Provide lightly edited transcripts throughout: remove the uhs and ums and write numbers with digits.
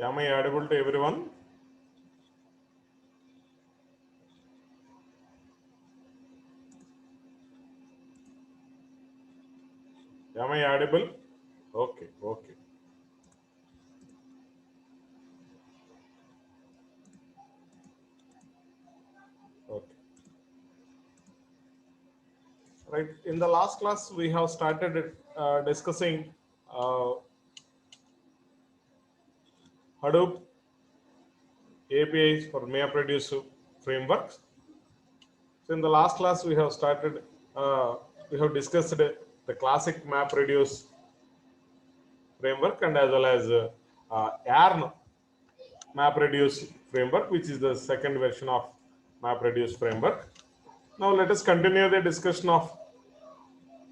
Am I audible to everyone? Am I audible? Okay, okay. Okay. Right. In the last class, we have started discussing uh, Hadoop APIs for MapReduce frameworks. So in the last class, we have discussed the classic MapReduce framework and as well as Yarn MapReduce framework, which is the second version of MapReduce framework. Now let us continue the discussion of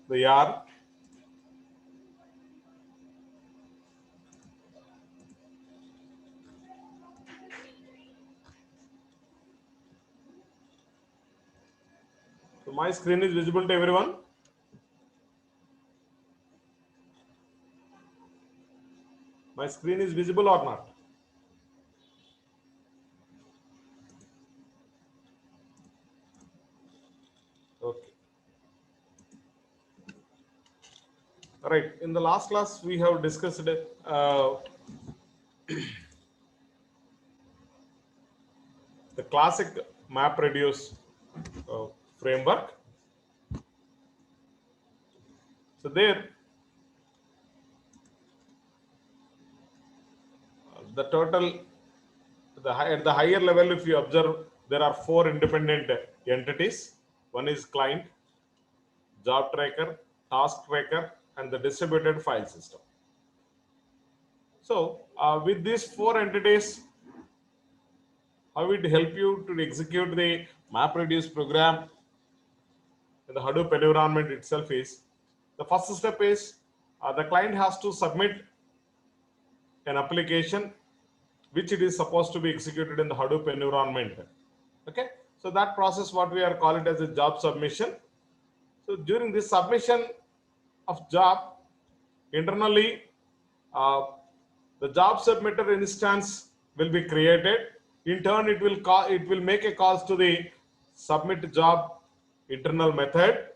the Yarn. So my screen is visible to everyone. My screen is visible or not? Okay. All right. In the last class, we have discussed the classic MapReduce framework. So there, the total, at the higher level, if you observe, there are 4 independent entities. One is client, job tracker, task tracker, and the distributed file system. So with these 4 entities, how it help you to execute the MapReduce program in the Hadoop environment itself is, the first step is the client has to submit an application which it is supposed to be executed in the Hadoop environment. Okay, so that process, what we are calling it as a job submission. So during this submission of job, internally, uh, the job submitter instance will be created. In turn, it will make a calls to the submit job internal method.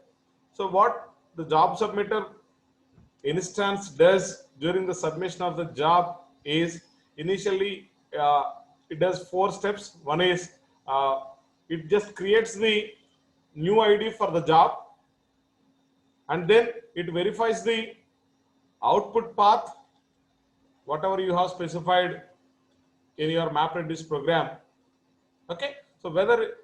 So what the job submitter instance does during the submission of the job is, initially it does 4 steps. One is it just creates the new ID for the job, and then it verifies the output path whatever you have specified in your MapReduce program. Okay, so whether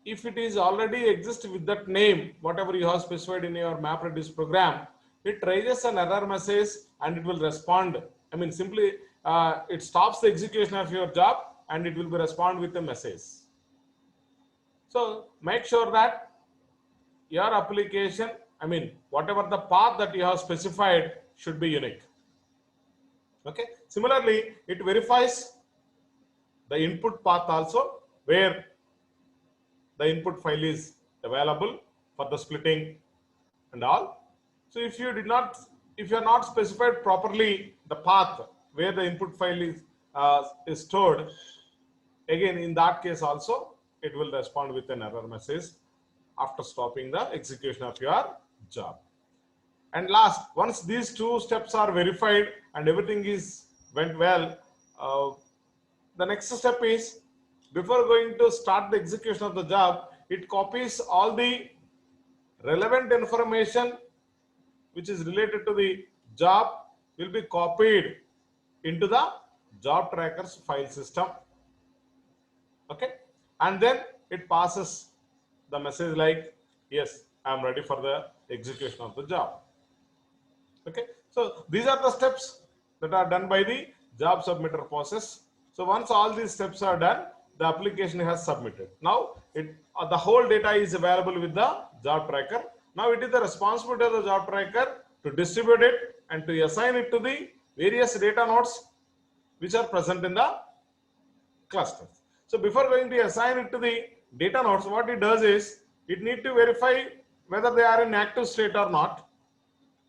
if it is already exists with that name, whatever you have specified in your MapReduce program, it raises an error message and it will respond. I mean, simply it stops the execution of your job and it will be respond with a message. So make sure that your application, I mean, whatever the path that you have specified should be unique. Okay. Similarly, it verifies the input path also, where the input file is available for the splitting and all. So if you are not specified properly the path where the input file is stored, again in that case also it will respond with an error message after stopping the execution of your job. And last, once these 2 steps are verified and everything is went well, the next step is, before going to start the execution of the job, it copies all the relevant information which is related to the job will be copied into the job trackers file system. Okay, and then it passes the message like, yes, I am ready for the execution of the job. Okay, so these are the steps that are done by the job submitter process. So once all these steps are done, the application has submitted. Now the whole data is available with the job tracker. Now it is the responsibility of the job tracker to distribute it and to assign it to the various data nodes which are present in the clusters. So before going to assign it to the data nodes, what it does is it need to verify whether they are in active state or not.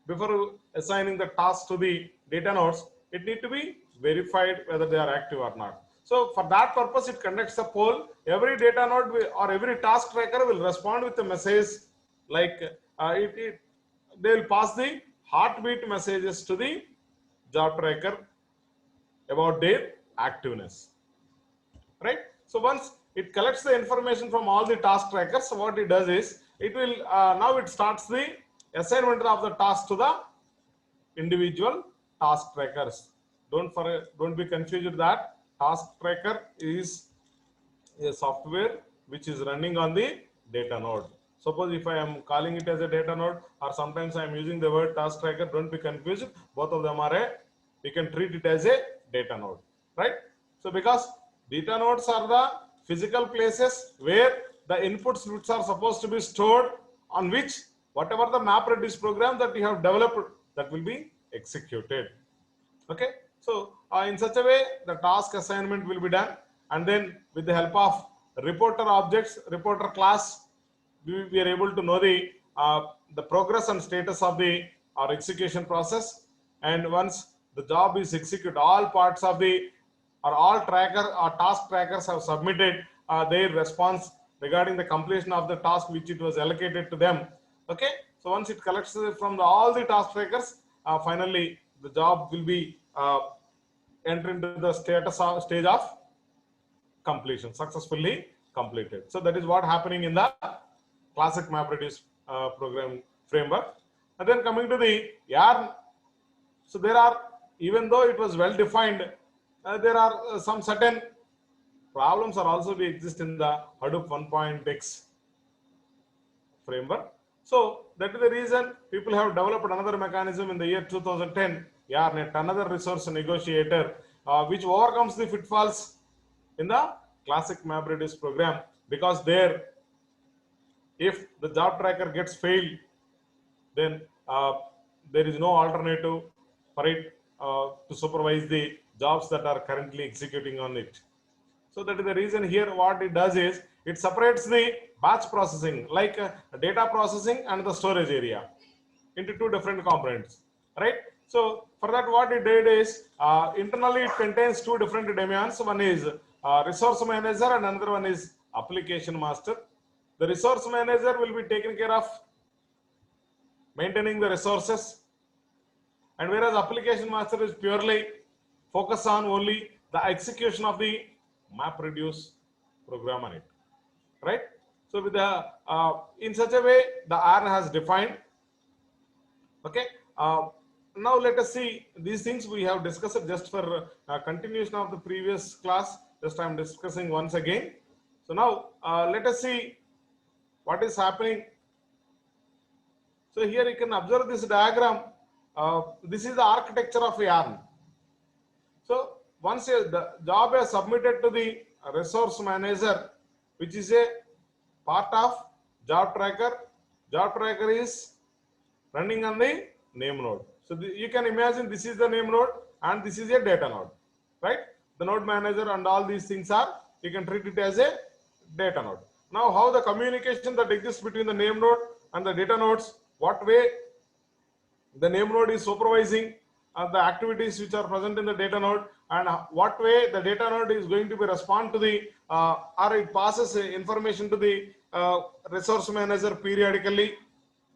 Before assigning the task to the data nodes, it need to be verified whether they are active or not. So for that purpose, it conducts a poll. Every data node or every task tracker will respond with a message like they will pass the heartbeat messages to the job tracker about their activeness, right? So once it collects the information from all the task trackers, so what it does is it will now it starts the assignment of the task to the individual task trackers. Don't be confused that task tracker is a software which is running on the data node. Suppose if I am calling it as a data node, or sometimes I am using the word task tracker, don't be confused. Both of them are you can treat it as a data node, right? So because data nodes are the physical places where the inputs which are supposed to be stored, on which whatever the MapReduce program that you have developed, that will be executed. Okay, so in such a way the task assignment will be done, and then with the help of reporter objects, reporter class, we are able to know the progress and status of the our execution process. And once the job is executed, all parts of the or all tracker or task trackers have submitted their response regarding the completion of the task which it was allocated to them. Okay, so once it collects from all the task trackers, finally the job will be enter into the stage of completion, successfully completed. So that is what happening in the classic MapReduce program framework. And then coming to the yarn, so there are, even though it was well defined, there are some certain problems are also be exist in the Hadoop 1.x framework. So that is the reason people have developed another mechanism in the year 2010, Yarnet, another resource negotiator, which overcomes the pitfalls in the classic MapReduce program, because there, if the job tracker gets failed, then there is no alternative for it to supervise the jobs that are currently executing on it. So that is the reason here what it does is it separates the batch processing, like data processing and the storage area, into two different components, right? So for that what it did is internally it contains two different domains. One is resource manager and another one is application master. The resource manager will be taken care of maintaining the resources, and whereas application master is purely focus on only the execution of the MapReduce program on it, right? So with the in such a way the R has defined. Okay, now let us see these things we have discussed just for continuation of the previous class. Just I am discussing once again. So now let us see what is happening. So here you can observe this diagram. This is the architecture of yarn. So once the job is submitted to the resource manager, which is a part of job tracker is running on the name node. So you can imagine this is the name node and this is a data node, right? The node manager and all these things are, you can treat it as a data node. Now how the communication that exists between the name node and the data nodes, what way the name node is supervising the activities which are present in the data node, and what way the data node is going to be respond to the or it passes information to the resource manager periodically.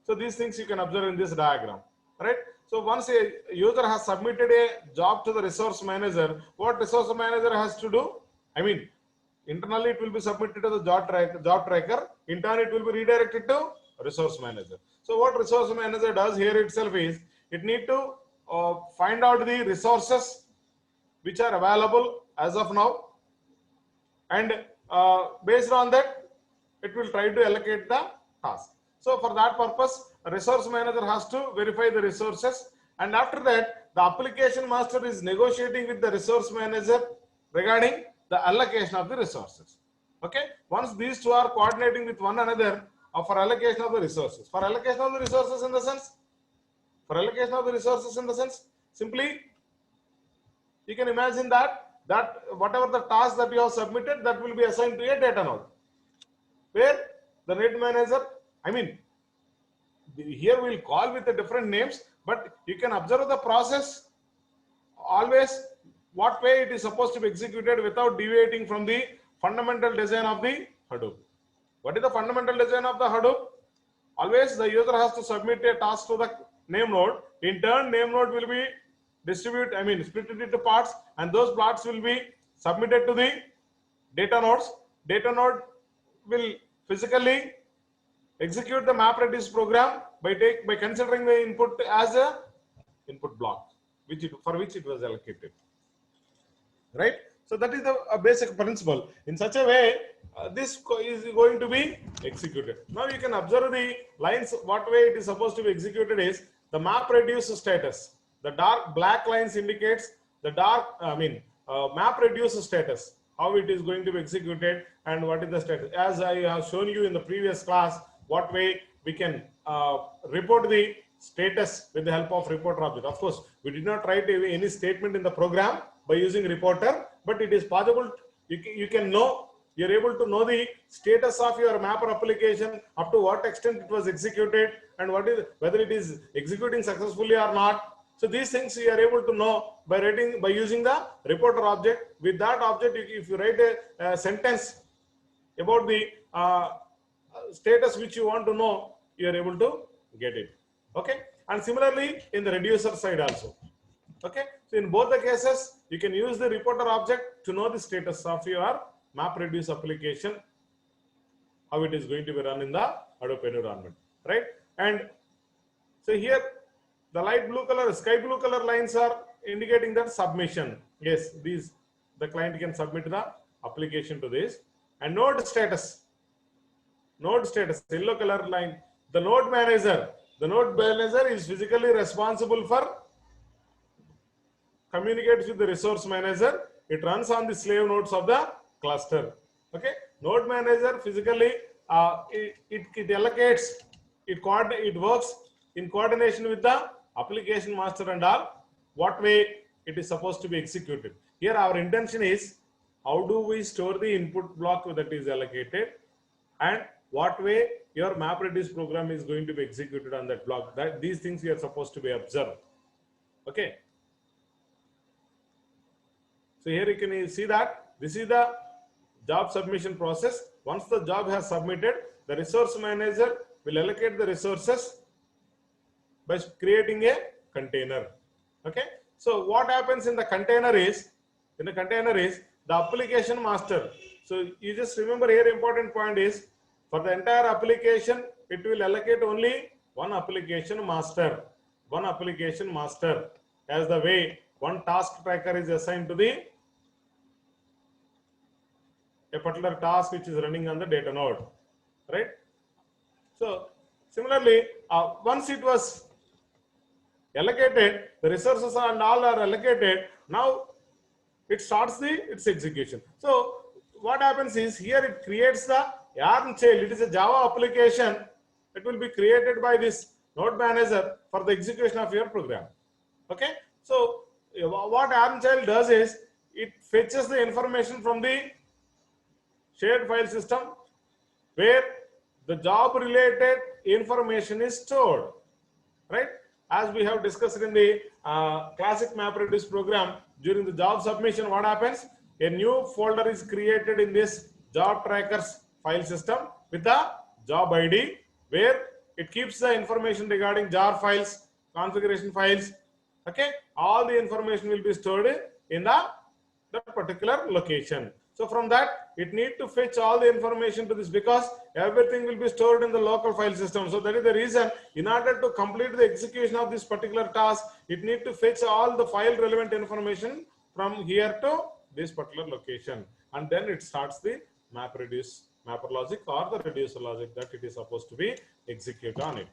So these things you can observe in this diagram, right? So once a user has submitted a job to the resource manager, what resource manager has to do? I mean, internally it will be submitted to the job tracker. Internally it will be redirected to resource manager. So what resource manager does here itself is it need to find out the resources which are available as of now, and based on that it will try to allocate the task. So for that purpose, a resource manager has to verify the resources, and after that the application master is negotiating with the resource manager regarding the allocation of the resources. Okay, once these two are coordinating with one another for allocation of the resources. For allocation of the resources in the sense, simply you can imagine that whatever the task that you have submitted, that will be assigned to a data node, where the net manager, I mean, here we'll call with the different names, but you can observe the process. Always what way it is supposed to be executed without deviating from the fundamental design of the Hadoop. What is the fundamental design of the Hadoop? Always the user has to submit a task to the name node. In turn, name node will be split it into parts, and those parts will be submitted to the data nodes. Data node will physically execute the MapReduce program by considering the input as a input block, for which it was allocated. Right? So that is the basic principle. In such a way, this is going to be executed. Now you can observe the lines. What way it is supposed to be executed is the MapReduce status. The dark black lines indicates the MapReduce status, how it is going to be executed and what is the status. As I have shown you in the previous class, what way we can report the status with the help of reporter object. Of course, we did not write any statement in the program by using reporter, but it is possible. You can know, you're able to know the status of your mapper application, up to what extent it was executed, and whether it is executing successfully or not. So these things you are able to know by using the reporter object. With that object, if you write a sentence about the status which you want to know, you are able to get it. Okay, and similarly in the reducer side also. Okay, so in both the cases, you can use the reporter object to know the status of your MapReduce application, how it is going to be run in the Hadoop environment, right? And so here, the light blue color, sky blue color lines are indicating that submission. Yes, the client can submit the application to this. And node status, yellow color line, the node manager is physically responsible for communicates with the resource manager. It runs on the slave nodes of the cluster. Okay, node manager physically it allocates, it works in coordination with the application master and all, what way it is supposed to be executed. Here our intention is how do we store the input block that is allocated, and what way your MapReduce program is going to be executed on that block. That these things you are supposed to be observed. Okay. So here you can see that this is the job submission process. Once the job has submitted, the resource manager will allocate the resources by creating a container. Okay. So what happens in the container is, the application master. So you just remember here, important point is, for the entire application, it will allocate only one application master, as the way one task tracker is assigned to a particular task which is running on the data node, right? So similarly, once it was allocated, the resources and all are allocated. Now it starts its execution. So what happens is, here it creates the yarn child. It is a Java application that will be created by this node manager for the execution of your program. Okay. So what yarn child does is, it fetches the information from the shared file system where the job related information is stored, right? As we have discussed in the classic MapReduce program, during the job submission, what happens? A new folder is created in this job trackers file system with the job ID, where it keeps the information regarding jar files, configuration files. Okay, all the information will be stored in that particular location. So from that, it need to fetch all the information to this, because everything will be stored in the local file system. So that is the reason, in order to complete the execution of this particular task, it need to fetch all the file relevant information from here to this particular location, and then it starts the mapper logic or the reducer logic that it is supposed to be executed on it.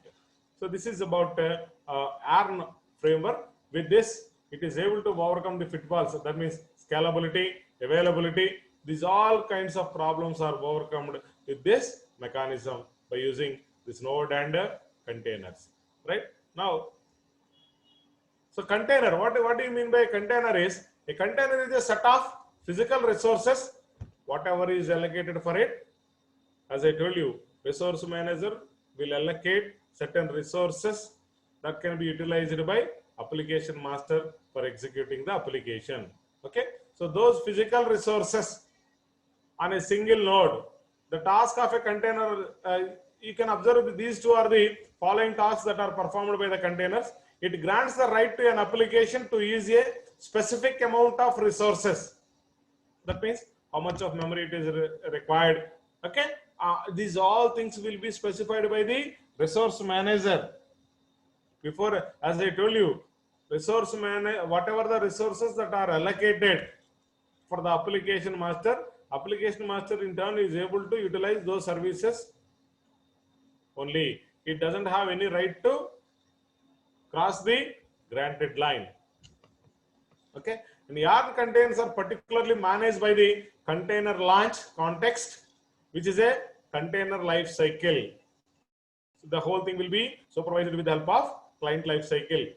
So this is about ARN framework. With this, it is able to overcome the pitfalls. That means scalability, availability. These all kinds of problems are overcome with this mechanism by using this node and containers. Right now, so container. What do you mean by container? Is a container is a set of physical resources, whatever is allocated for it. As I told you, resource manager will allocate certain resources that can be utilized by application master for executing the application. Okay, so those physical resources on a single node, the task of a container, you can observe that these two are the following tasks that are performed by the containers. It grants the right to an application to use a specific amount of resources. That means how much of memory it is required. Okay, these all things will be specified by the resource manager. Before, as I told you, resource manager, whatever the resources that are allocated for the application master in turn is able to utilize those services only. It doesn't have any right to cross the granted line. Okay, and yarn containers are particularly managed by the container launch context, which is a container life cycle. So the whole thing will be supervised with the help of client life cycle,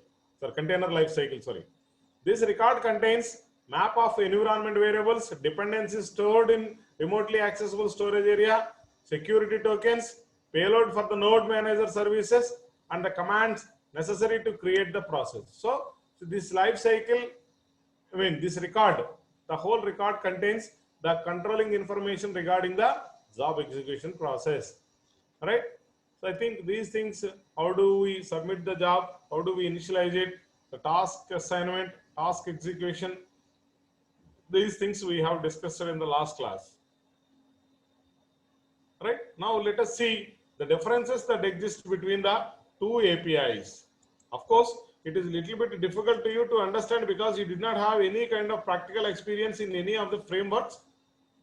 container life cycle. This record contains map of environment variables, dependencies stored in remotely accessible storage area, security tokens, payload for the node manager services, and the commands necessary to create the process. So this life cycle, this record, the whole record contains the controlling information regarding the job execution process, right? So I think these things, how do we submit the job, how do we initialize it, the task assignment, task execution, these things we have discussed in the last class, right? Now let us see the differences that exist between the two APIs. Of course, it is a little bit difficult to you to understand because you did not have any kind of practical experience in any of the frameworks.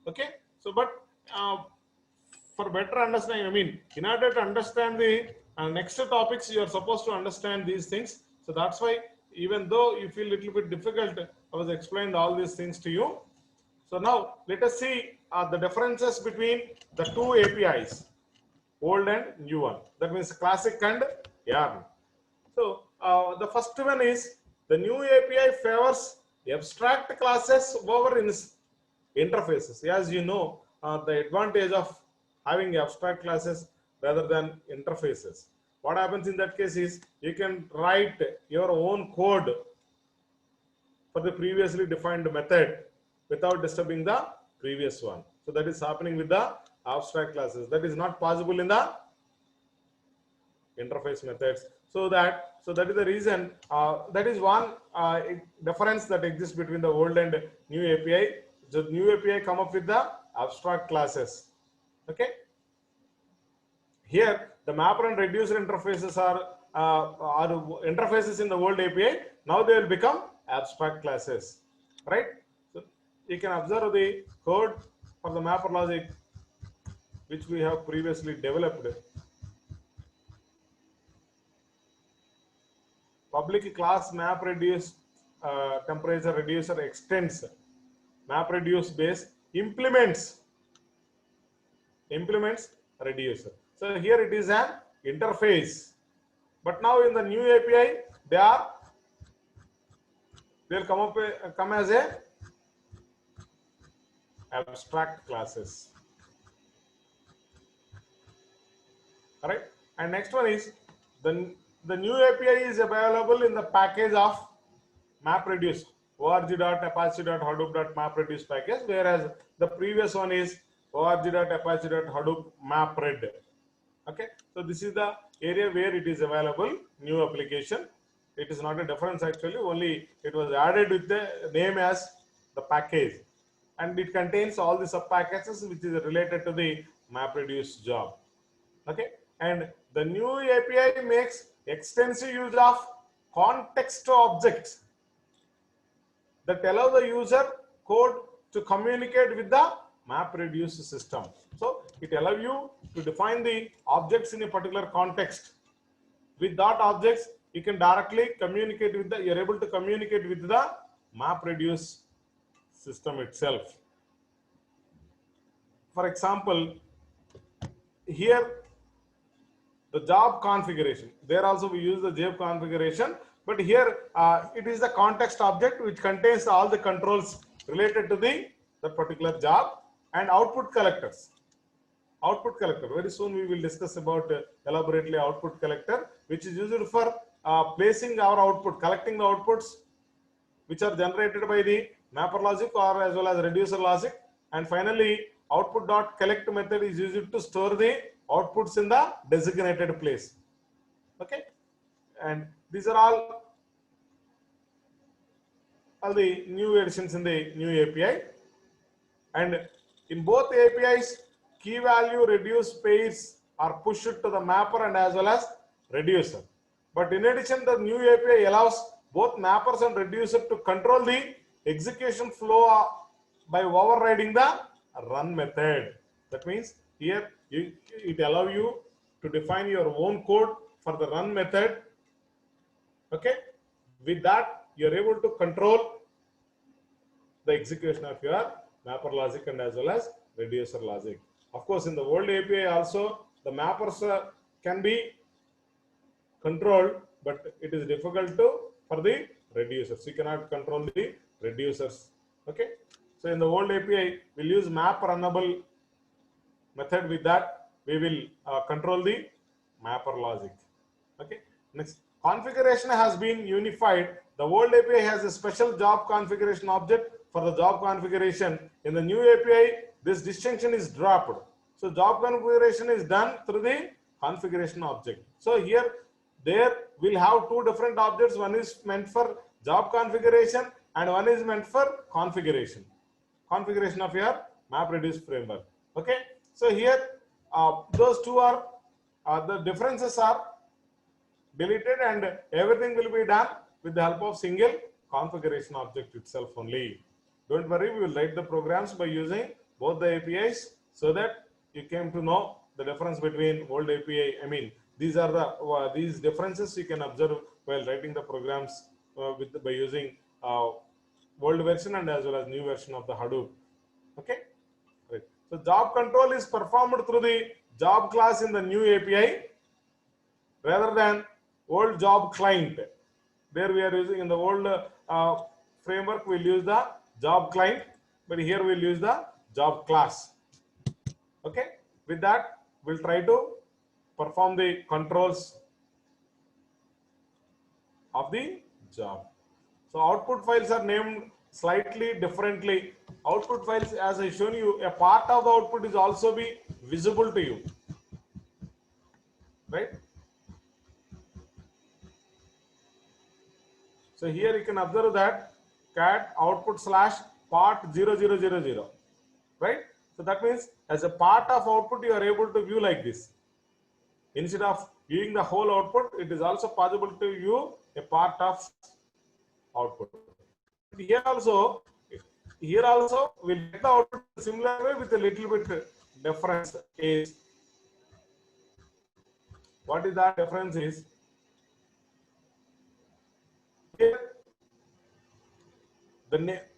Okay, so but for better understanding, in order to understand the next topics, you are supposed to understand these things. So that's why, even though you feel a little bit difficult, I was explained all these things to you. So now let us see the differences between the two APIs, old and new one. That means classic and yarn. So the first one is the new API favors abstract classes over interfaces. As you know, the advantage of having abstract classes rather than interfaces. What happens in that case is you can write your own code for the previously defined method without disturbing the previous one. So that is happening with the abstract classes. That is not possible in the interface methods. So that is the reason, that is one difference that exists between the old and new API. The new API come up with the abstract classes. Okay. Here the mapper and reducer interfaces are interfaces in the old API. Now they will become abstract classes, right? So you can observe the code for the mapper logic which we have previously developed. Public class map reduce temperature reducer extends map reduce base implements reducer. So here it is an interface, but now in the new API they'll come as a abstract classes. All right, and next one is the new API is available in the package of MapReduce org.apache.hadoop.mapreduce package, whereas the previous one is org.apache.hadoop MapRed. Okay, so this is the area where it is available, new application. It is not a difference actually, only it was added with the name as the package, and it contains all the sub packages which is related to the MapReduce job. Okay, and the new API makes extensive use of context objects that allow the user code to communicate with the MapReduce system. So it allows you to define the objects in a particular context. With that objects, you can directly communicate with you're able to communicate with the MapReduce system itself. For example, here the job configuration, there also we use the job configuration, but here it is the context object which contains all the controls related to the particular job, and output collectors. Output collector, very soon we will discuss about elaborately output collector, which is used for placing our output, collecting the outputs which are generated by the mapper logic or as well as reducer logic. And finally, output dot collect method is used to store the outputs in the designated place. Okay, and these are all the new additions in the new API. And in both APIs, key value reduce pairs are pushed to the mapper and as well as reducer. But in addition, the new API allows both mappers and reducer to control the execution flow by overriding the run method. That means here it allows you to define your own code for the run method. Okay, with that you are able to control the execution of your mapper logic and as well as reducer logic. Of course, in the old API also the mappers can be controlled, but it is difficult to for the reducers. You cannot control the reducers. Okay, so in the old API we'll use map runnable method. With that we will control the mapper logic. Okay, next, configuration has been unified. The old API has a special job configuration object for the job configuration. In the new API, this distinction is dropped. So job configuration is done through the configuration object. So here, there we'll have two different objects. One is meant for job configuration and one is meant for configuration of your MapReduce framework. Okay, so here those two are the differences are deleted and everything will be done with the help of single configuration object itself only. Don't worry, we will write the programs by using both the APIs so that you came to know the difference between old API. I mean, these are the these differences you can observe while writing the programs by using old version and as well as new version of the Hadoop. Okay, right. So job control is performed through the job class in the new API rather than old job client. There we are using in the old framework we'll use the job client, but here we'll use the job class. Okay, with that we'll try to perform the controls of the job. So output files are named slightly differently. Output files, as I shown you, a part of the output is also be visible to you, right? So here you can observe that cat output slash part 0000, right? So that means as a part of output you are able to view like this. Instead of viewing the whole output, it is also possible to view a part of output. Here also we'll get the output similar way with a little bit difference. Is what is that difference is here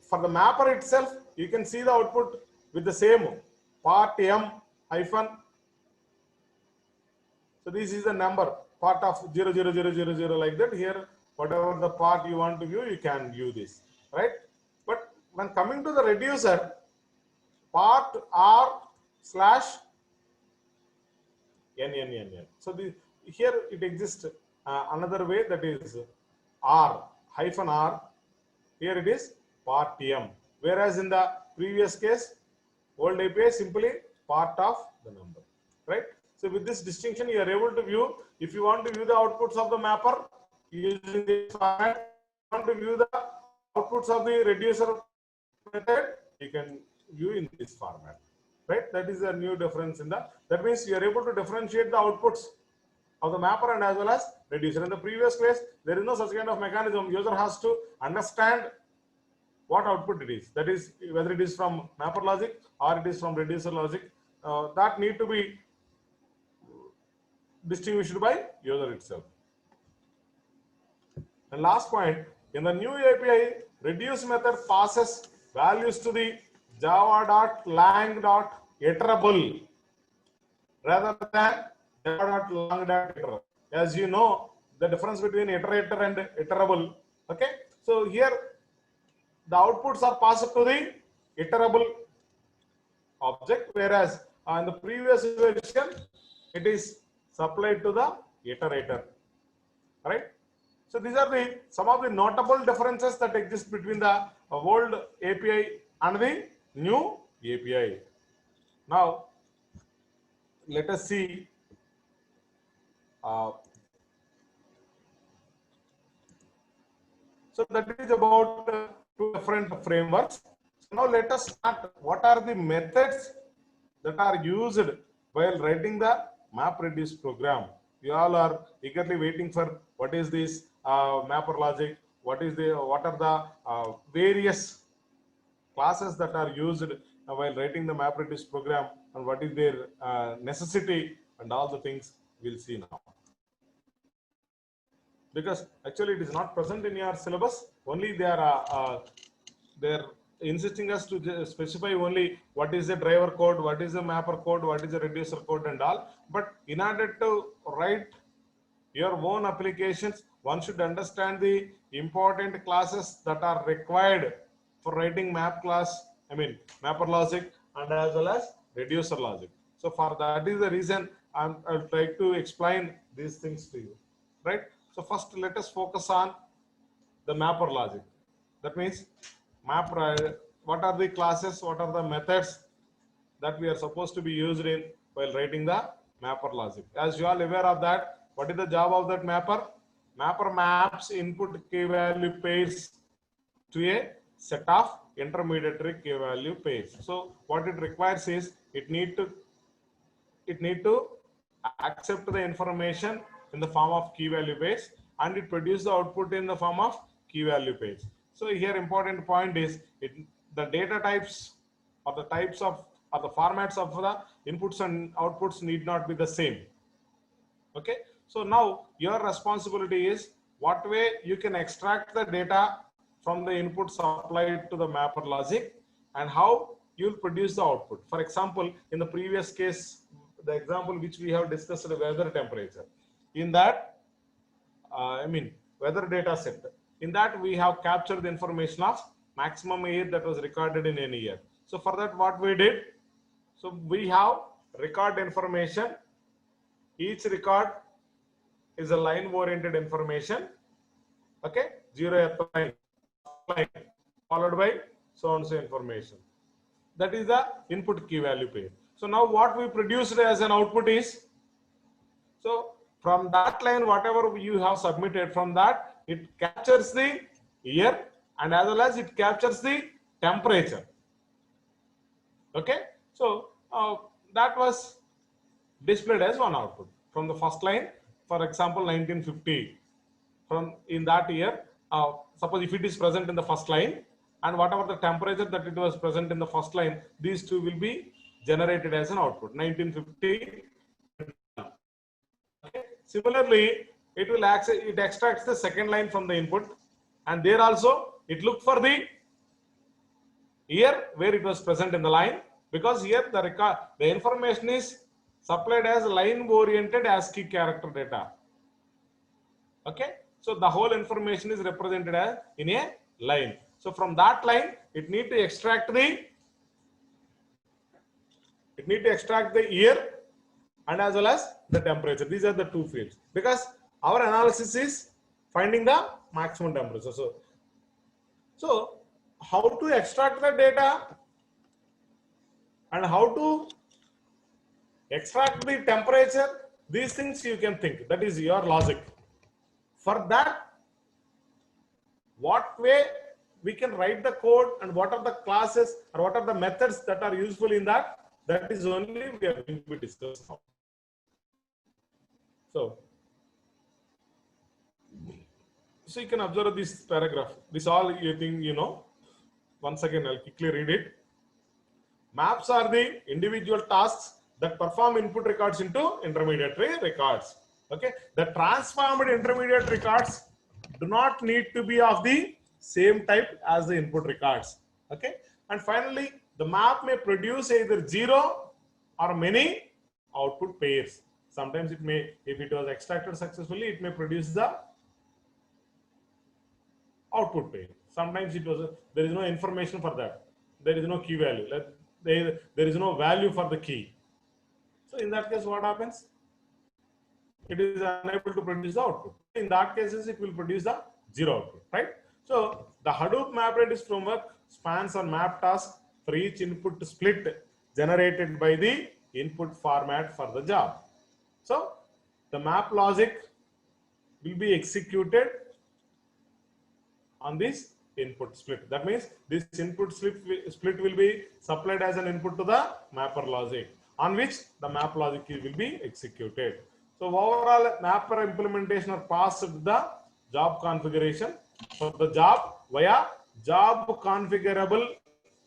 for the mapper itself you can see the output with the same part m hyphen. So this is the number part of 00000 like that. Here whatever the part you want to view you can view this, right? But when coming to the reducer, part r slash n. So here it exists another way, that is r hyphen r. Here it is part m, whereas in the previous case old API simply part of the number, right? So with this distinction you are able to view. If you want to view the outputs of the mapper using this format, if you want to view the outputs of the reducer method, you can view in this format, right? That is a new difference in the, that means you are able to differentiate the outputs of the mapper and as well as reducer. In the previous case there is no such kind of mechanism. User has to understand what output it is, that is whether it is from mapper logic or it is from reducer logic. That need to be distinguished by user itself. And last point, in the new API, reduce method passes values to the java.lang.iterable rather than java.lang.iterable. As you know, the difference between iterator and iterable. Okay, so here the outputs are passed to the iterable object, whereas in the previous version it is supplied to the iterator, right? So these are the some of the notable differences that exist between the old API and the new API. Now let us see so that is about two different frameworks. So now let us start. What are the methods that are used while writing the MapReduce program? You all are eagerly waiting for what is this mapper logic, what are the various classes that are used while writing the MapReduce program, and what is their necessity, and all the things we'll see now. Because actually it is not present in your syllabus, only they're insisting us to specify only what is the driver code, what is the mapper code, what is the reducer code and all. But in order to write your own applications, one should understand the important classes that are required for writing mapper logic and as well as reducer logic. So for that is the reason I'll try to explain these things to you, right? So first let us focus on the mapper logic. That means what are the classes, what are the methods that we are supposed to be used in while writing the mapper logic. As you are aware of that, what is the job of that mapper? Mapper maps input key value pairs to a set of intermediary key value pairs. So what it requires is it need to accept the information in the form of key value pairs, and it produce the output in the form of key value pairs. So here important point is the data types or the types of or the formats of the inputs and outputs need not be the same. Okay, so now your responsibility is what way you can extract the data from the input supplied to the mapper logic and how you'll produce the output. For example, in the previous case, the example which we have discussed, the weather temperature, in that weather data set, in that we have captured the information of maximum year that was recorded in any year. So for that what we did, so we have record information. Each record is a line oriented information. Okay, 0th line followed by so and so information. That is the input key value pair. So now what we produced as an output is, so from that line whatever you have submitted, from that it captures the year and as well as it captures the temperature. Okay, so that was displayed as one output from the first line. For example, 1950, from in that year, suppose if it is present in the first line, and whatever the temperature that it was present in the first line, these two will be generated as an output, 1950. Okay. Similarly, it extracts the second line from the input, and there also it look for the year where it was present in the line, because here the information is supplied as line oriented ASCII character data. Okay, so the whole information is represented as in a line. So from that line it need to extract the year and as well as the temperature. These are the two fields, because our analysis is finding the maximum temperature. So how to extract the data and how to extract the temperature, these things you can think, that is your logic. For that, what way we can write the code and what are the classes or what are the methods that are useful in that, that is only we are going to be discussing now. So you can observe this paragraph. This all you think you know. Once again, I'll quickly read it. Maps are the individual tasks that perform input records into intermediary records. Okay, the transformed intermediate records do not need to be of the same type as the input records. Okay, and finally, the map may produce either 0 or many output pairs. Sometimes it may, if it was extracted successfully, it may produce the output pair. Sometimes there is no information for that. There is no key value. There is no value for the key. So in that case, what happens? it is unable to produce the output. In that cases, it will produce the zero output, right? So the Hadoop MapReduce framework spans on map task for each input split generated by the input format for the job. So the map logic will be executed on this input split. That means this input split will be supplied as an input to the mapper logic, on which the map logic will be executed. So overall mapper implementation are passed the job configuration for the job via job configurable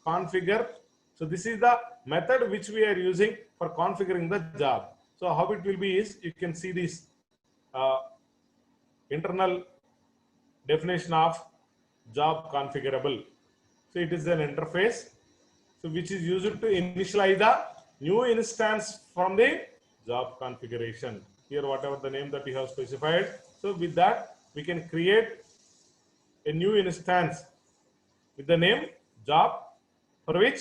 configure. So this is the method which we are using for configuring the job. So how it will be is, you can see this internal definition of job configurable. So it is an interface, so which is used to initialize the new instance from the job configuration. Here whatever the name that we have specified, so with that we can create a new instance with the name job, for which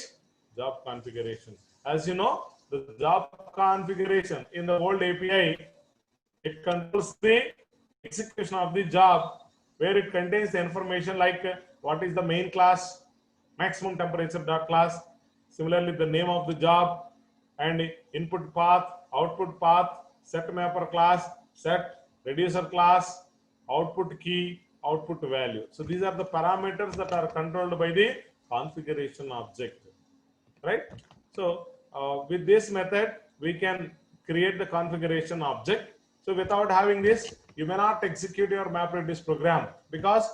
job configuration. As you know, the job configuration in the old API, it controls the execution of the job, where it contains the information like what is the main class, maximum temperature dot class, similarly the name of the job, and input path, output path, set mapper class, set reducer class, output key, output value. So these are the parameters that are controlled by the configuration object, right? So with this method we can create the configuration object. So without having this, you may not execute your MapReduce program, because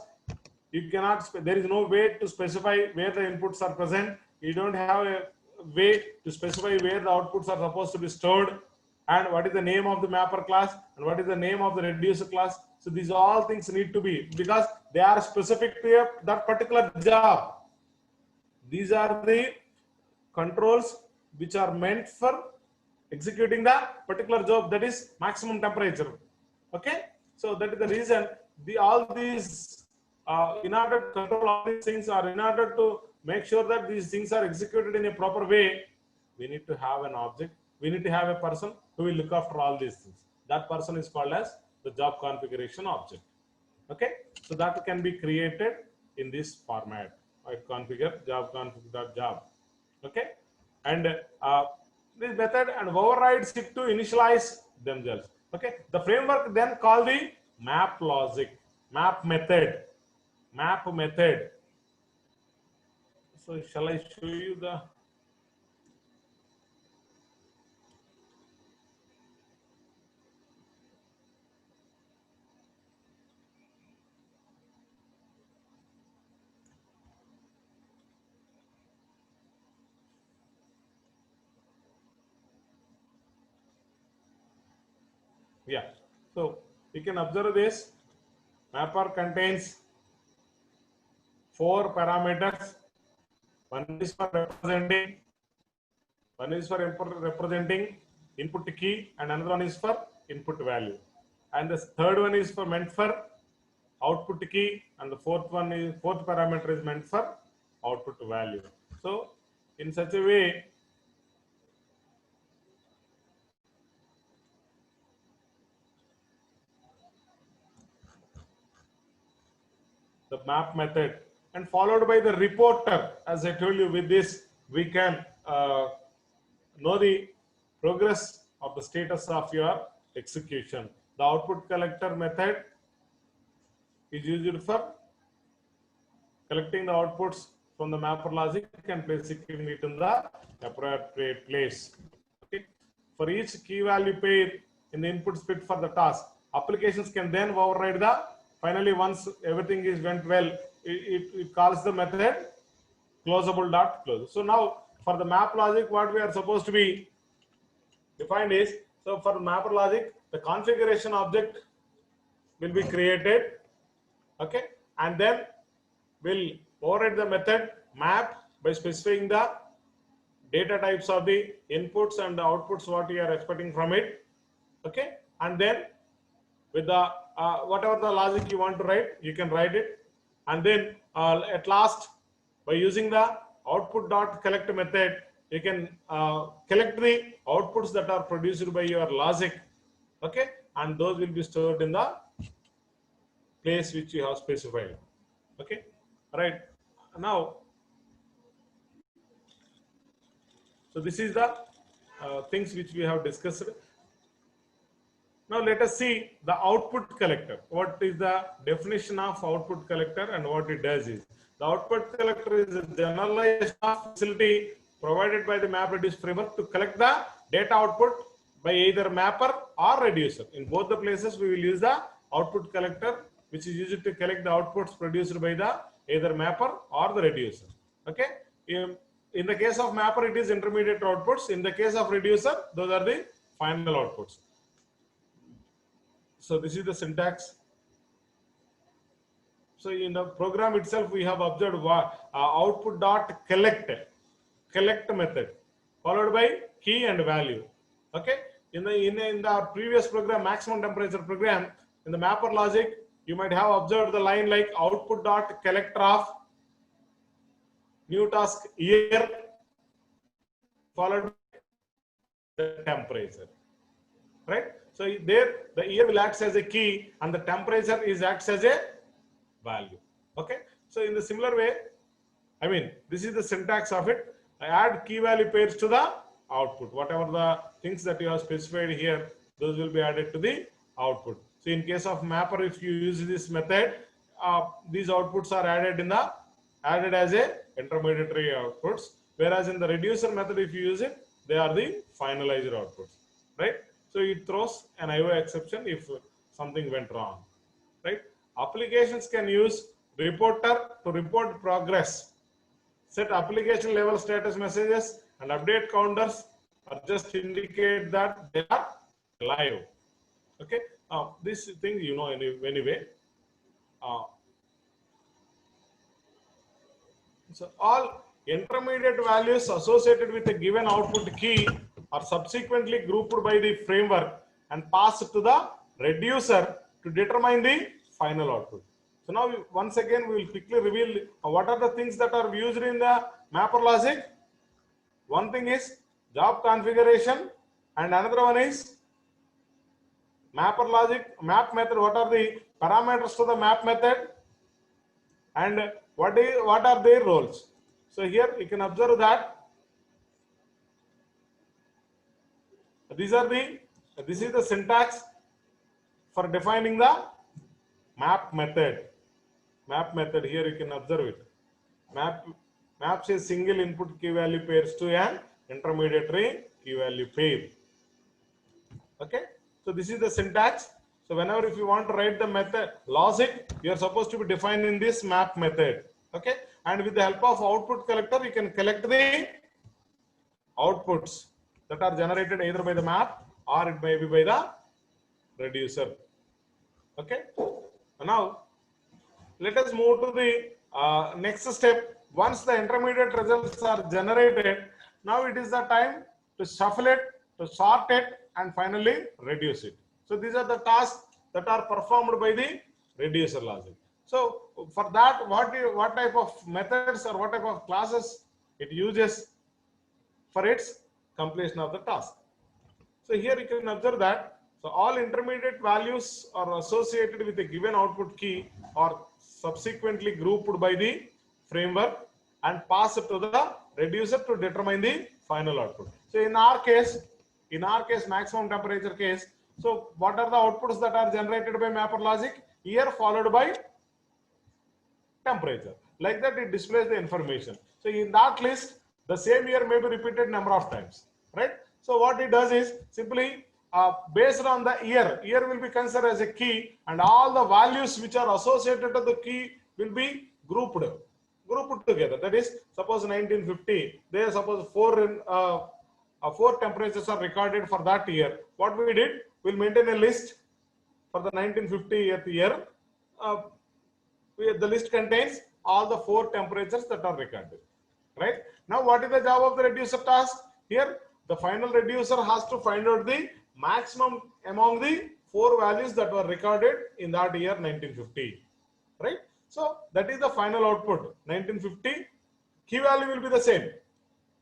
you cannot, there is no way to specify where the inputs are present. You don't have a way to specify where the outputs are supposed to be stored, and what is the name of the mapper class, and what is the name of the reducer class. So these all things need to be, because they are specific to that particular job. These are the controls which are meant for executing the particular job, that is maximum temperature. Okay, so that is the reason all these in order to control all these things, or in order to make sure that these things are executed in a proper way, we need to have an object, we need to have a person who will look after all these things. That person is called as the job configuration object. Okay, so that can be created in this format, like configure job config.job. Okay, and this method and overrides it to initialize themselves. Okay, the framework then call the map logic, map method. So shall I show you the? Yeah, so you can observe this mapper contains 4 parameters. One is for representing input key, and another one is for input value, and the third one is for meant for output key, and the fourth parameter is meant for output value. So in such a way, the map method, and followed by the reporter. As I told you, with this we can know the progress of the status of your execution. The output collector method is used for collecting the outputs from the mapper logic and placing it in the appropriate place. Okay. For each key value pair in the input split for the task, applications can then override the, finally once everything is went well, it calls the method closable.close. So now for the map logic, what we are supposed to be defined is, so for mapper logic, the configuration object will be created, okay, and then we'll override the method map by specifying the data types of the inputs and the outputs what you are expecting from it, okay, and then with the whatever the logic you want to write, you can write it, and then at last by using the output.collect method, you can collect the outputs that are produced by your logic, okay, and those will be stored in the place which you have specified. Okay, right. Now, so this is the things which we have discussed. Now let us see the output collector. What is the definition of output collector and what it does is, the output collector is a generalized facility provided by the MapReduce framework to collect the data output by either mapper or reducer. In both the places we will use the output collector, which is used to collect the outputs produced by the either mapper or the reducer. Okay. In the case of mapper, it is intermediate outputs. In the case of reducer, those are the final outputs. So this is the syntax. So in the program itself, we have observed output dot collect method followed by key and value. Okay. In the previous program, maximum temperature program, in the mapper logic, you might have observed the line like output dot collector of new task year followed by the temperature. Right. So there the year will act as a key and the temperature is acts as a value. Okay. So in the similar way, I mean, this is the syntax of it. I add key value pairs to the output. Whatever the things that you have specified here, those will be added to the output. So in case of mapper, if you use this method, these outputs are added as a intermediary outputs. Whereas in the reducer method, if you use it, they are the finalizer outputs. Right. So it throws an IO exception if something went wrong, right? Applications can use reporter to report progress, set application level status messages, and update counters, or just indicate that they are live. Okay, this thing you know anyway. So all intermediate values associated with a given output key are subsequently grouped by the framework and passed to the reducer to determine the final output. So now once again we will quickly reveal what are the things that are used in the mapper logic. One thing is job configuration and another one is mapper logic, map method. What are the parameters to the map method and what are their roles? So here you can observe that this is the syntax for defining the map method. Map method, here you can observe it. Maps a single input key value pairs to an intermediary key value pair. Okay, so this is the syntax. So whenever if you want to write the method logic, you are supposed to be defining this map method. Okay, and with the help of output collector, you can collect the outputs that are generated either by the map or it may be by the reducer. Okay, now let us move to the next step. Once the intermediate results are generated, now it is the time to shuffle it, to sort it, and finally reduce it. So these are the tasks that are performed by the reducer logic. So for that, what type of methods or what type of classes it uses for its completion of the task. So here you can observe that so all intermediate values are associated with a given output key are subsequently grouped by the framework and passed to the reducer to determine the final output. So in our case, maximum temperature case, so what are the outputs that are generated by mapper logic? Year followed by temperature. Like that it displays the information. So in that list, the same year may be repeated number of times, right? So what it does is simply based on the year will be considered as a key and all the values which are associated to the key will be grouped together. That is, suppose 1950, there suppose four temperatures are recorded for that year. What we did, we'll maintain a list for the 1950th year. The list contains all the 4 temperatures that are recorded. Right now, what is the job of the reducer task? Here, the final reducer has to find out the maximum among the 4 values that were recorded in that year 1950. Right? So that is the final output. 1950 key value will be the same.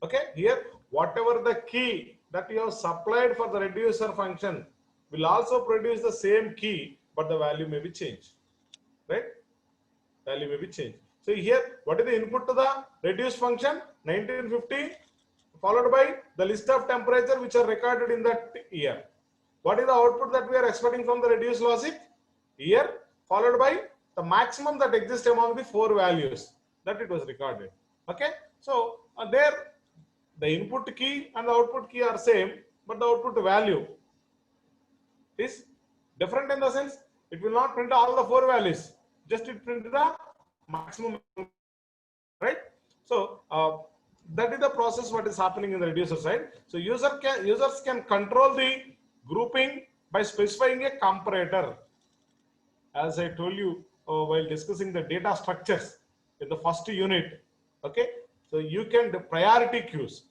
Okay. Here, whatever the key that you have supplied for the reducer function will also produce the same key, but the value may be changed, right? Value may be changed. So here, what is the input to the reduce function? 1950 followed by the list of temperature which are recorded in that year. What is the output that we are expecting from the reduce logic? Year followed by the maximum that exists among the four values that it was recorded. Okay, so there the input key and the output key are same, but the output value is different in the sense it will not print all the four values, just it print the maximum, right? So that is the process what is happening in the reducer side. So users can control the grouping by specifying a comparator. As I told you while discussing the data structures in the first unit, okay, so you can the priority queues.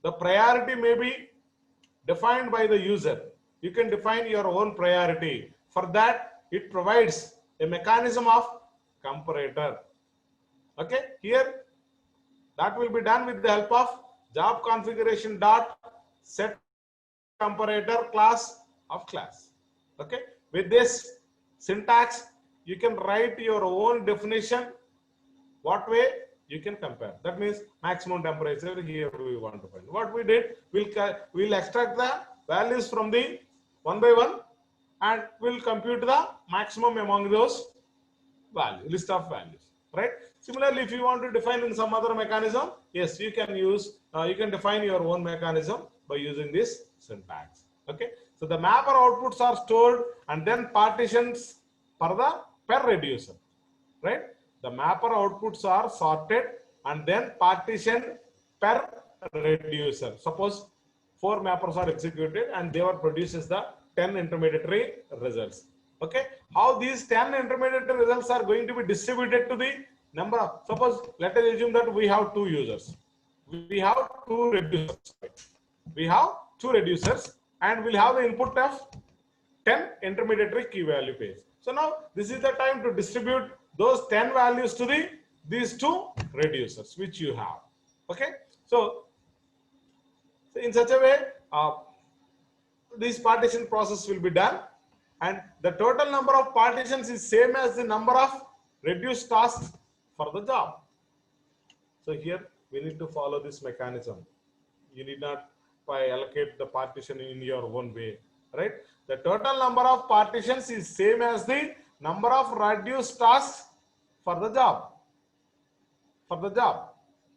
The priority may be defined by the user. You can define your own priority. For that, it provides a mechanism of comparator. Okay, here that will be done with the help of job configuration dot set comparator class of class. Okay, with this syntax, you can write your own definition. What way you can compare? That means maximum temperature here we want to find. What we did, we'll extract the values from the one by one, and we'll compute the maximum among those list of values, right? Similarly, if you want to define in some other mechanism, yes, you can use you can define your own mechanism by using this syntax. Okay, so the mapper outputs are stored and then partitions per reducer, right? The mapper outputs are sorted and then partitioned per reducer. Suppose 4 mappers are executed and they produces the 10 intermediary results. Okay, how these 10 intermediary results are going to be distributed to the number of, suppose let us assume that we have 2 users, we have 2 reducers, we have 2 reducers, and we'll have the input of 10 intermediary key value pairs. So now this is the time to distribute those 10 values to these 2 reducers which you have. Okay, so in such a way this partition process will be done, and the total number of partitions is same as the number of reduced tasks for the job. So here we need to follow this mechanism. You need not allocate the partition in your own way, right? The total number of partitions is same as the number of reduced tasks for the job.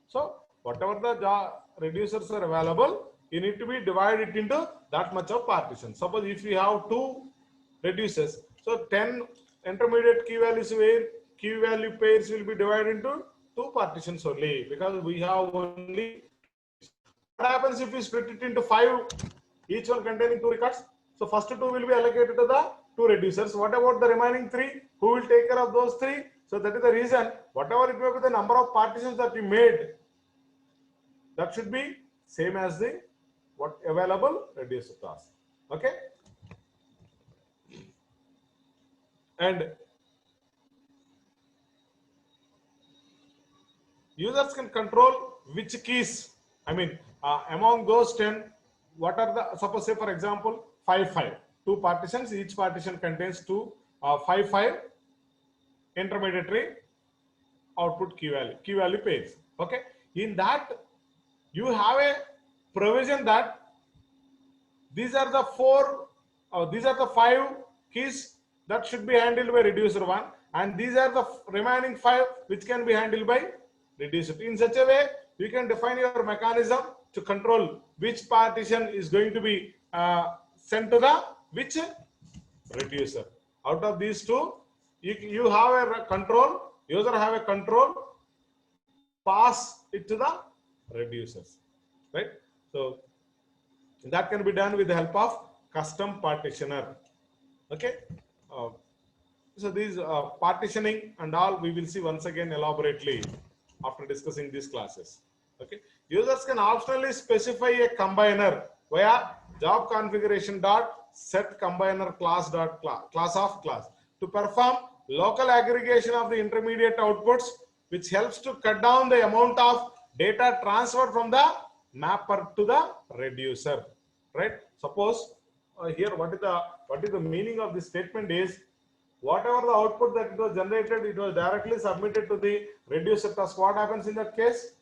So whatever the job reducers are available, you need to be divided into that much of partition. Suppose if you have 2 reducers, so 10 intermediate key value pairs will be divided into 2 partitions only, because we have only. What happens if we split it into 5, each one containing 2 records? So first 2 will be allocated to the 2 reducers. What about the remaining 3? Who will take care of those 3? So that is the reason, whatever it may be the number of partitions that you made, that should be same as the what available reducer task. Okay, and users can control which keys, I mean among those 10, what are the, suppose say for example 5 2 partitions, each partition contains 2 5 intermediary output key value pairs. Okay, in that you have a provision that these are the 5 keys that should be handled by reducer 1, and these are the remaining 5 which can be handled by reducer 2. In such a way, you can define your mechanism to control which partition is going to be sent to the which reducer. Out of these 2, you have a control, user have a control, pass it to the reducers, right? So that can be done with the help of custom partitioner. Okay, so these partitioning and all we will see once again elaborately after discussing these classes. Okay, users can optionally specify a combiner via job configuration dot set combiner class of class to perform local aggregation of the intermediate outputs, which helps to cut down the amount of data transferred from the mapper to the reducer, right? Suppose here what is the meaning of this statement is, whatever the output that it was generated, it was directly submitted to the reducer task. What happens in that case?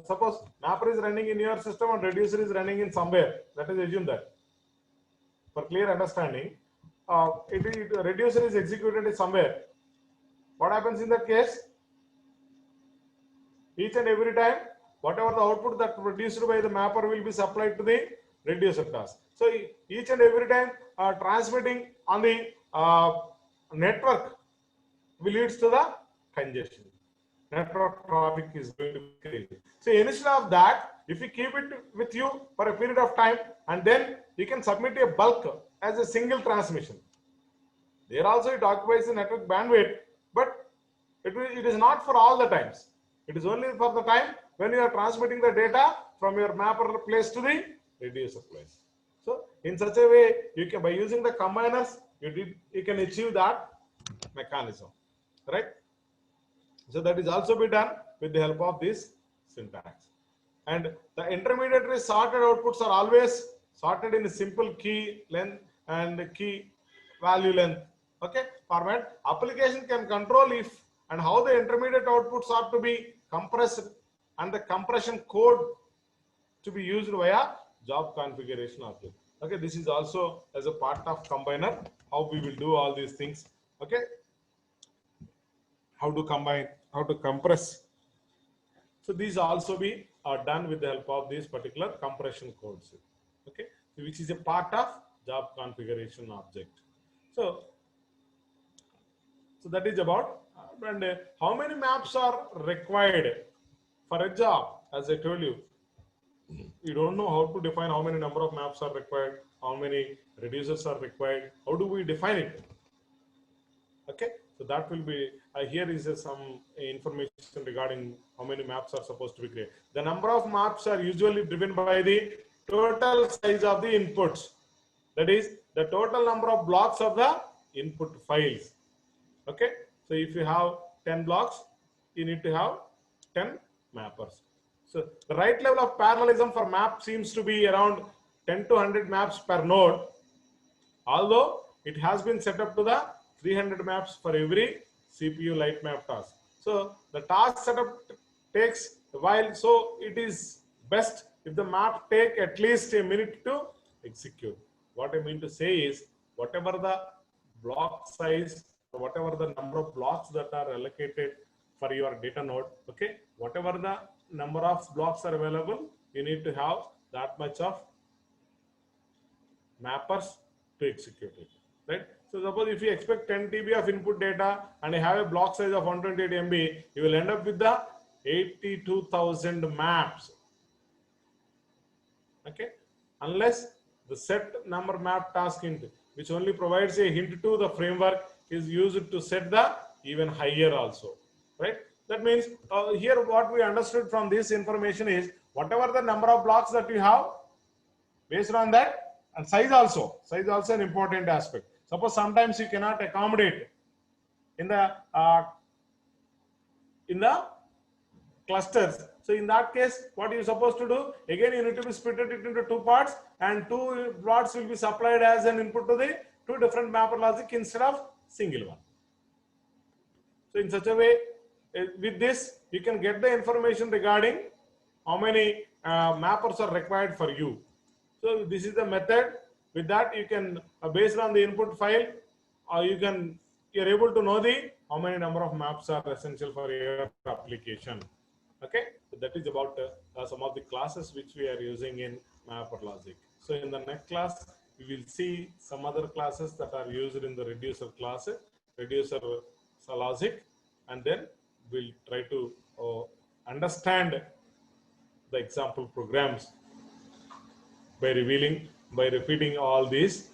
Suppose mapper is running in your system and reducer is running in somewhere. Let us assume that. For clear understanding, reducer is executed somewhere. What happens in that case? Each and every time, whatever the output that produced by the mapper will be supplied to the reducer task. So each and every time transmitting on the network will leads to the congestion. Network traffic is going to be crazy. So instead of that, if you keep it with you for a period of time, and then you can submit a bulk as a single transmission. There also it occupies the network bandwidth, but it is not for all the times. It is only for the time when you are transmitting the data from your mapper place to the reducer place. So in such a way, you can, by using the combiners, you can achieve that mechanism, right? So that is also be done with the help of this syntax. And the intermediary sorted outputs are always sorted in a simple key length and key value length. Okay, format. Application can control if and how the intermediate outputs are to be compressed, and the compression code to be used via job configuration object. Okay, this is also as a part of combiner, how we will do all these things. Okay, how to combine, how to compress. So these also be done with the help of this particular compression codes. Okay, which is a part of job configuration object. So that is about and how many maps are required for a job. As I told you, you don't know how to define how many number of maps are required, how many reducers are required. How do we define it? Okay, so that will be here is some information regarding how many maps are supposed to be created. The number of maps are usually driven by the total size of the inputs. That is the total number of blocks of the input files. Okay, so if you have 10 blocks, you need to have 10 mappers. So the right level of parallelism for map seems to be around 10 to 100 maps per node, although it has been set up to the 300 maps for every CPU light map task. So the task setup takes a while, so it is best if the map take at least a minute to execute. What I mean to say is, whatever the block size, or whatever the number of blocks that are allocated for your data node, okay, whatever the number of blocks are available, you need to have that much of mappers to execute it, right? So suppose if you expect 10 TB of input data and you have a block size of 128 MB, you will end up with the 82,000 maps. Okay, unless the set number map task hint, which only provides a hint to the framework, is used to set the even higher also, right? That means here what we understood from this information is, whatever the number of blocks that you have, based on that, and size also an important aspect. Suppose sometimes you cannot accommodate in the clusters. So in that case, what you supposed to do? Again, you need to be split it into two parts, and two parts will be supplied as an input to the two different mapper logic instead of single one. So in such a way, with this, you can get the information regarding how many mappers are required for you. So this is the method. With that, you can, based on the input file, you're able to know the how many number of maps are essential for your application. Okay, so that is about some of the classes which we are using in mapper logic. So in the next class, we will see some other classes that are used in the reducer class, reducer logic, and then we'll try to understand the example programs by repeating all these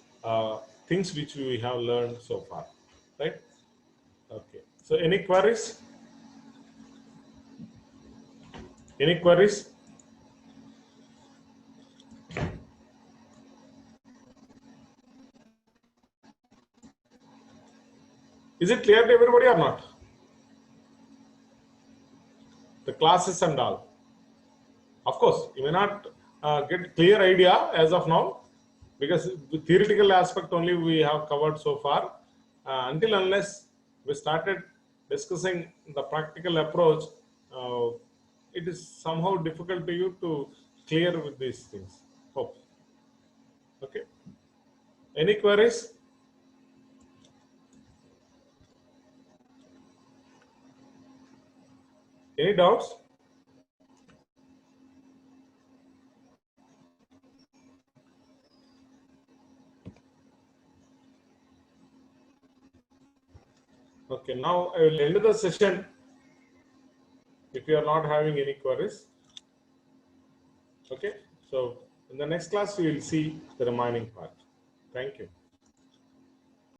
things which we have learned so far, right? Okay, so any queries? Any queries? Is it clear to everybody or not? The classes and all. Of course, you may not get clear idea as of now. because the theoretical aspect only we have covered so far. Until unless we started discussing the practical approach, uh, it is somehow difficult to you to clear with these things. Hope. Okay. Any queries? Any doubts? Okay, now I will end the session if you are not having any queries. Okay, so in the next class we will see the remaining part. Thank you.